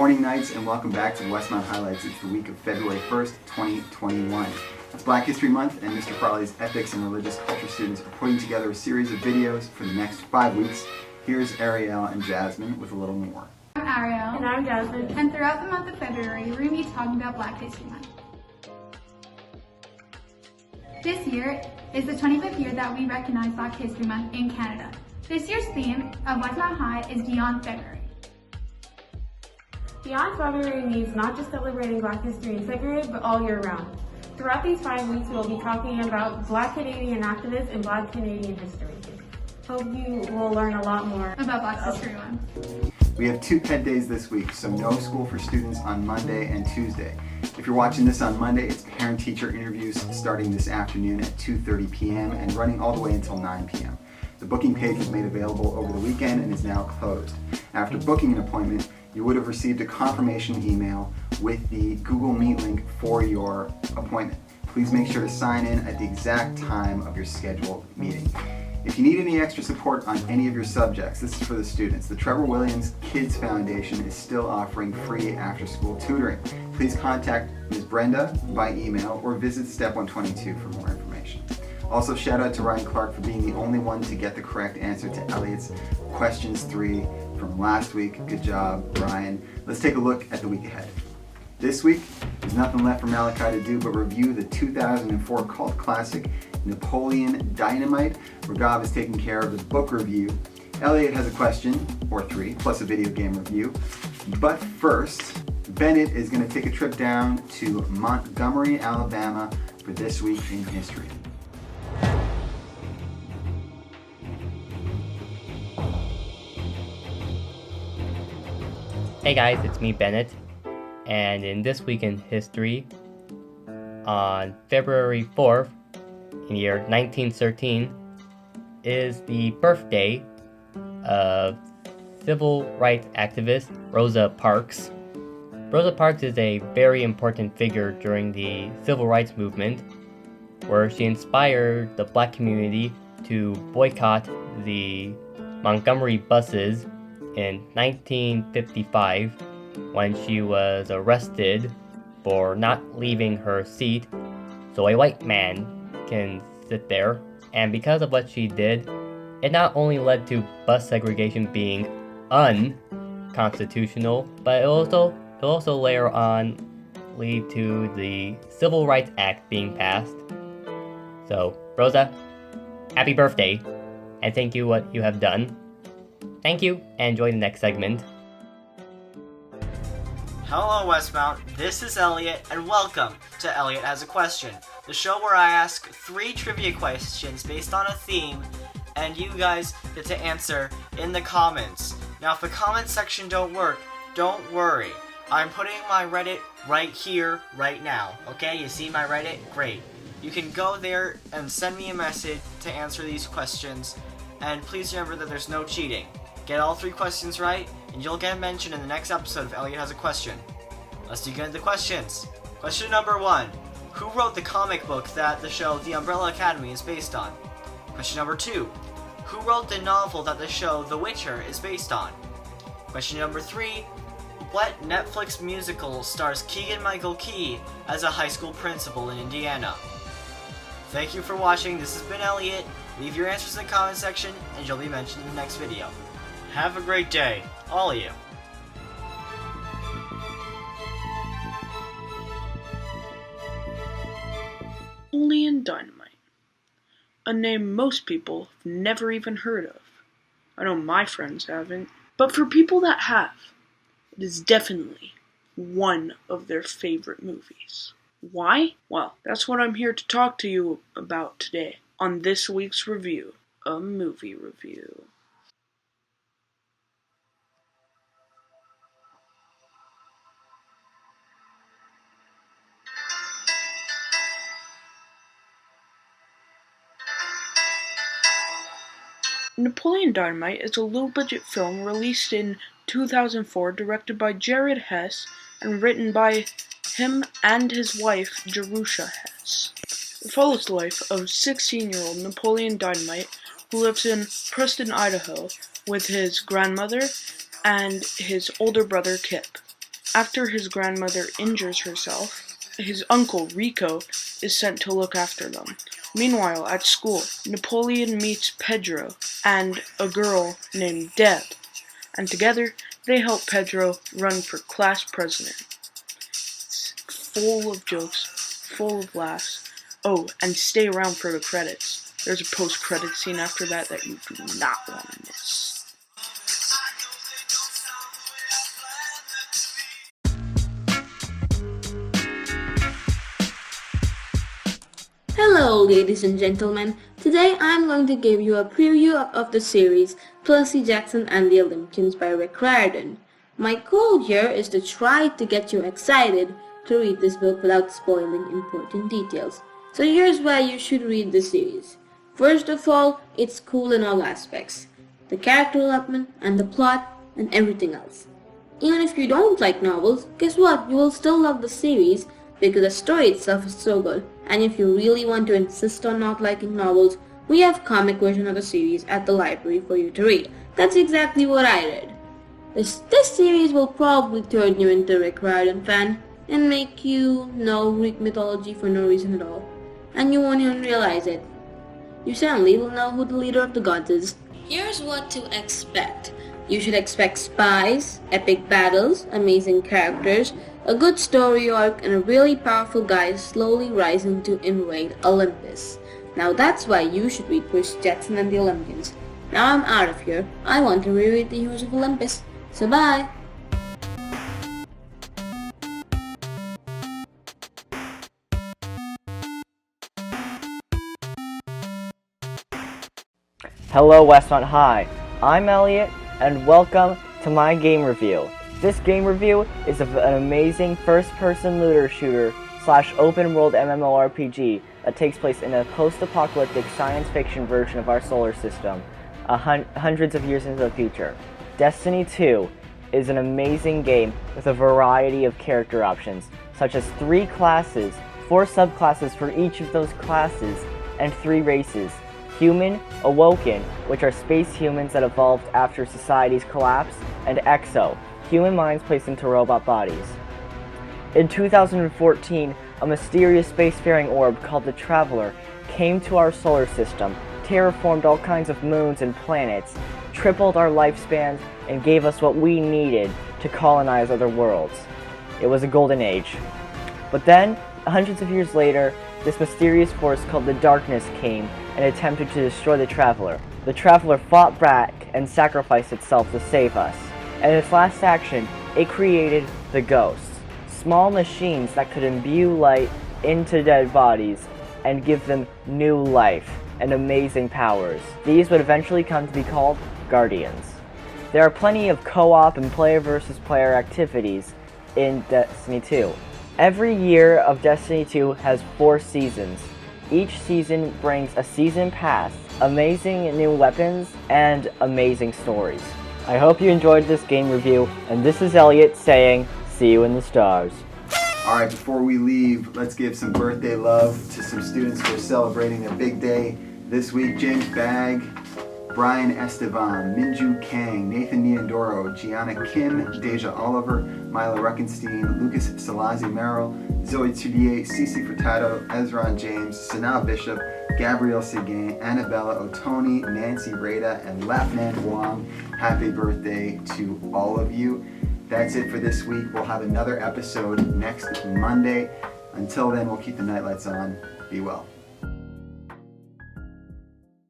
morning, Knights, and welcome back to the Westmount Highlights. It's the week of February 1st, 2021. It's Black History Month, and Mr. Farley's ethics and religious culture students are putting together a series of videos for the next 5 weeks. Here's Ariel and Jasmine with a little more. I'm Ariel. And I'm Jasmine. And throughout the month of February, we're going to be talking about Black History Month. This year is the 25th year that we recognize Black History Month in Canada. This year's theme of Westmount High is Beyond February. Beyond February means not just celebrating Black history in February, but all year round. Throughout these 5 weeks, we will be talking about Black Canadian activists and Black Canadian history. Hope you will learn a lot more about Black History Month. We have 2 ped days this week, so no school for students on Monday and Tuesday. If you're watching this on Monday, it's parent-teacher interviews starting this afternoon at 2:30 p.m. and running all the way until 9 p.m. The booking page was made available over the weekend and is now closed. After booking an appointment, you would have received a confirmation email with the Google Meet link for your appointment. Please make sure to sign in at the exact time of your scheduled meeting. If you need any extra support on any of your subjects, this is for the students. The Trevor Williams Kids Foundation is still offering free after-school tutoring. Please contact Ms. Brenda by email or visit Step 122 for more information. Also, shout out to Ryan Clark for being the only one to get the correct answer to Elliot's Questions 3 from last week. Good job, Ryan. Let's take a look at the week ahead. This week, there's nothing left for Malachi to do but review the 2004 cult classic Napoleon Dynamite. Ragav is taking care of the book review. Elliot has a question, or 3, plus a video game review. But first, Bennett is going to take a trip down to Montgomery, Alabama for This Week in History. Hey guys, it's me, Bennett, and in This Week in History, on February 4th, in the year 1913, is the birthday of civil rights activist Rosa Parks. Rosa Parks is a very important figure during the civil rights movement, where she inspired the black community to boycott the Montgomery buses in 1955 when she was arrested for not leaving her seat so a white man can sit there. And because of what she did, it not only led to bus segregation being unconstitutional, but it also later on lead to the Civil Rights Act being passed. So, Rosa, happy birthday, and thank you what you have done. Thank you, and enjoy the next segment. Hello Westmount, this is Elliot, and welcome to Elliot Has a Question, the show where I ask 3 trivia questions based on a theme, and you guys get to answer in the comments. Now if the comment section don't work, don't worry. I'm putting my Reddit right here, right now. Okay, you see my Reddit? Great. You can go there and send me a message to answer these questions, and please remember that there's no cheating. Get all 3 questions right, and you'll get mentioned in the next episode of Elliot Has a Question. Let's get into the questions. Question number 1. Who wrote the comic book that the show The Umbrella Academy is based on? Question number 2. Who wrote the novel that the show The Witcher is based on? Question number 3. What Netflix musical stars Keegan-Michael Key as a high school principal in Indiana? Thank you for watching. This has been Elliot. Leave your answers in the comment section, and you'll be mentioned in the next video. Have a great day, all of you. Napoleon Dynamite. A name most people have never even heard of. I know my friends haven't. But for people that have, it is definitely one of their favorite movies. Why? Well, that's what I'm here to talk to you about today on this week's review, a movie review. Napoleon Dynamite is a low-budget film released in 2004, directed by Jared Hess and written by him and his wife, Jerusha Hess. It follows the life of 16-year-old Napoleon Dynamite, who lives in Preston, Idaho, with his grandmother and his older brother, Kip. After his grandmother injures herself, his uncle Rico is sent to look after them. Meanwhile, at school, Napoleon meets Pedro and a girl named Deb, and together they help Pedro run for class president. It's full of jokes, full of laughs. Oh, and stay around for the credits. There's a post-credit scene after that you do not want to miss. Hello, ladies and gentlemen. Today I'm going to give you a preview of the series Percy Jackson and the Olympians by Rick Riordan. My goal here is to try to get you excited to read this book without spoiling important details. So here's why you should read the series. First of all, it's cool in all aspects. The character development and the plot and everything else. Even if you don't like novels, guess what? You will still love the series because the story itself is so good. And if you really want to insist on not liking novels, we have comic version of the series at the library for you to read. That's exactly what I did. This series will probably turn you into a Rick Riordan fan and make you know Greek mythology for no reason at all. And you won't even realize it. You suddenly will know who the leader of the gods is. Here's what to expect. You should expect spies, epic battles, amazing characters, a good story arc, and a really powerful guy slowly rising to invade Olympus. Now that's why you should read Percy Jackson and the Olympians. Now I'm out of here. I want to reread the Heroes of Olympus. So bye! Hello Westmount High, I'm Elliot, and welcome to my game review. This game review is of an amazing first-person looter shooter / open-world MMORPG that takes place in a post-apocalyptic science fiction version of our solar system, hundreds of years into the future. Destiny 2 is an amazing game with a variety of character options, such as 3 classes, 4 subclasses for each of those classes, and 3 races. Human, Awoken, which are space humans that evolved after society's collapse, and Exo, human minds placed into robot bodies. In 2014, a mysterious spacefaring orb called the Traveler came to our solar system, terraformed all kinds of moons and planets, tripled our lifespans, and gave us what we needed to colonize other worlds. It was a golden age. But then, hundreds of years later, this mysterious force called the Darkness came and attempted to destroy the Traveler. The Traveler fought back and sacrificed itself to save us. And in its last action, it created the Ghosts, small machines that could imbue light into dead bodies and give them new life and amazing powers. These would eventually come to be called Guardians. There are plenty of co-op and player versus player activities in Destiny 2. Every year of Destiny 2 has 4 seasons. Each season brings a season pass, amazing new weapons, and amazing stories. I hope you enjoyed this game review, and this is Elliot saying, see you in the stars. Alright, before we leave, let's give some birthday love to some students who are celebrating their big day this week. James Bagg, Brian Estevan, Minju Kang, Nathan Niandoro, Gianna Kim, Deja Oliver, Mila Ruckenstein, Lucas Salazi Merrill, Zoe Tudier, Cece Furtado, Ezra James, Sanaa Bishop, Gabrielle Seguin, Annabella Otoni, Nancy Rada, and Lapnan Wong. Happy birthday to all of you. That's it for this week. We'll have another episode next Monday. Until then, we'll keep the nightlights on. Be well.